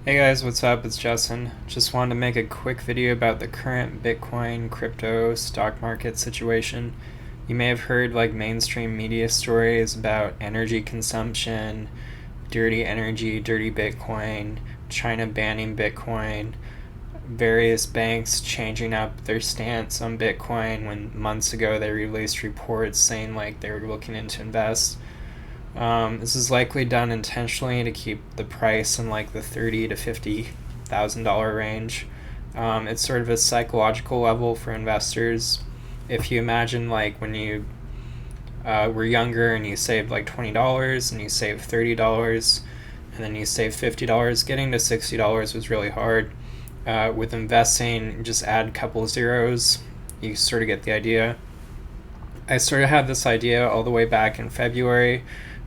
Hey guys, what's up? It's Justin. Just wanted to make a quick video about the current Bitcoin crypto stock market situation. You may have heard like mainstream media stories about energy consumption, dirty energy, dirty Bitcoin, China banning Bitcoin, various banks changing up their stance on Bitcoin when months ago they released reports saying like they were looking into invest. This is likely done intentionally to keep the price in like the $30,000 to $50,000 range. It's sort of a psychological level for investors. If you imagine like when you were younger and you saved like $20 and you saved $30 and then you saved $50, getting to $60 was really hard. With investing, just add a couple zeros. You sort of get the idea. I sort of had this idea all the way back in February.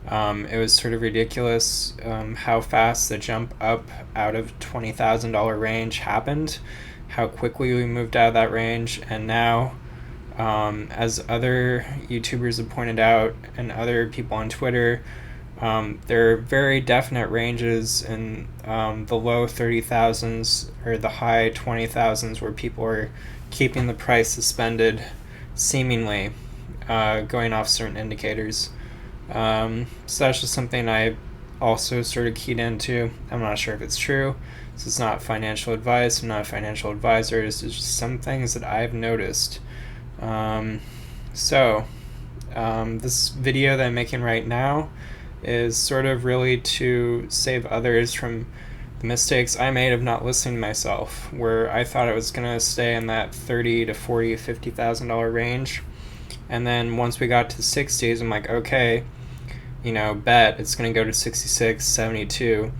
It was sort of ridiculous how fast the jump up out of $20,000 range happened, how quickly we moved out of that range, and now, as other YouTubers have pointed out and other people on Twitter, there are very definite ranges in the low 30,000s or the high 20,000s where people are keeping the price suspended, seemingly going off certain indicators. So that's just something I also sort of keyed into. I'm not sure if it's true. This is not financial advice. I'm not a financial advisor. This is just some things that I've noticed. This video that I'm making right now is sort of really to save others from the mistakes I made of not listening to myself, where I thought it was going to stay in that $30 to $40, $50,000 range. And then once we got to the 60s, I'm like, okay, bet it's going to go to 66, 72.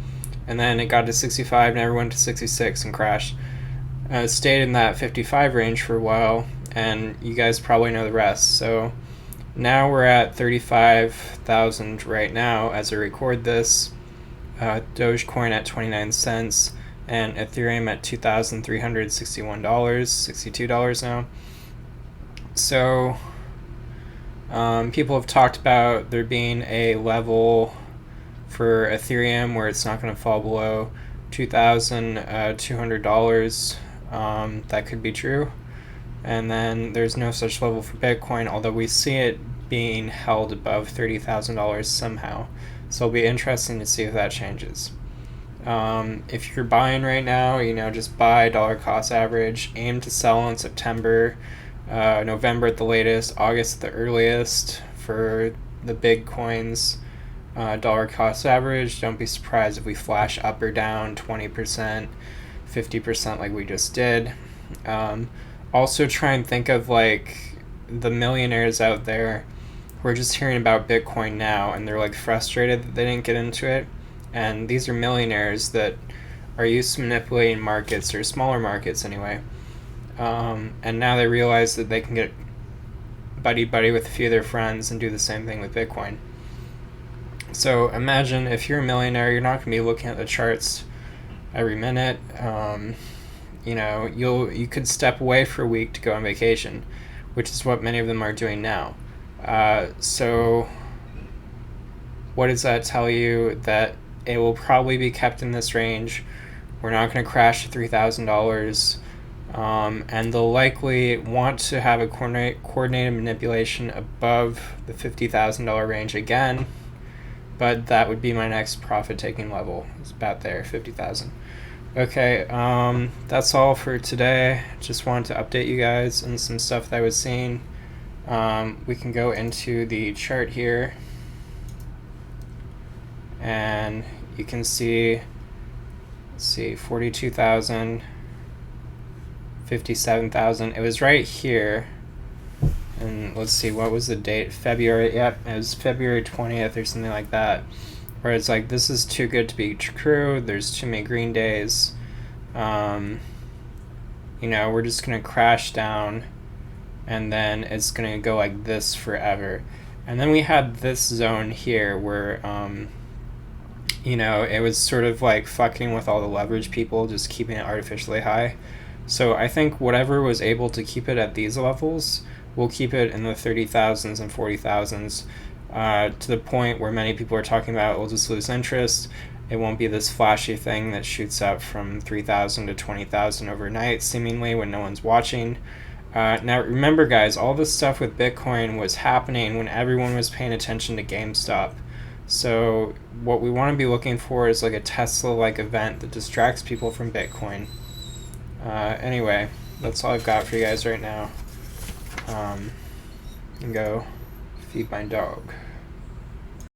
And then it got to 65, and everyone went to 66 and crashed. It stayed in that 55 range for a while, and you guys probably know the rest. So now we're at 35,000 right now as I record this. Dogecoin at 29 cents, and Ethereum at $2,361, $62 now. So people have talked about there being a level for Ethereum where it's not going to fall below $2,200. That could be true. And then there's no such level for Bitcoin, although we see it being held above $30,000 somehow. So it'll be interesting to see if that changes. If you're buying right now, just buy dollar cost average. Aim to sell in September. November at the latest, August at the earliest for the big coins. Dollar cost average. Don't be surprised if we flash up or down 20%, 50% like we just did. Also try and think of like the millionaires out there who are just hearing about Bitcoin now and they're like frustrated that they didn't get into it. And these are millionaires that are used to manipulating markets, or smaller markets anyway. And now they realize that they can get buddy with a few of their friends and do the same thing with Bitcoin. So imagine if you're a millionaire, you're not going to be looking at the charts every minute. You could step away for a week to go on vacation, which is what many of them are doing now. So what does that tell you? That it will probably be kept in this range. We're not going to crash to $3,000. And they'll likely want to have a coordinated manipulation above the $50,000 range again, but that would be my next profit-taking level. It's about there, 50,000. Okay, that's all for today. Just wanted to update you guys on some stuff that I was seeing. We can go into the chart here, and you can see, 42,000. 57,000. It was right here, and let's see, what was the date? February. Yep, it was February 20th or something like that, where it's like, this is too good to be true. There's too many green days. We're just gonna crash down, and then it's gonna go like this forever. And then we had this zone here where it was sort of like fucking with all the leverage people, just keeping it artificially high. So I think whatever was able to keep it at these levels will keep it in the 30,000s and 40,000s, to the point where many people are talking about it will just lose interest. It won't be this flashy thing that shoots up from 3,000 to 20,000 overnight, seemingly when no one's watching. Now remember, guys, all this stuff with Bitcoin was happening when everyone was paying attention to GameStop. So what we want to be looking for is like a Tesla-like event that distracts people from Bitcoin. Anyway, that's all I've got for you guys right now. And go feed my dog.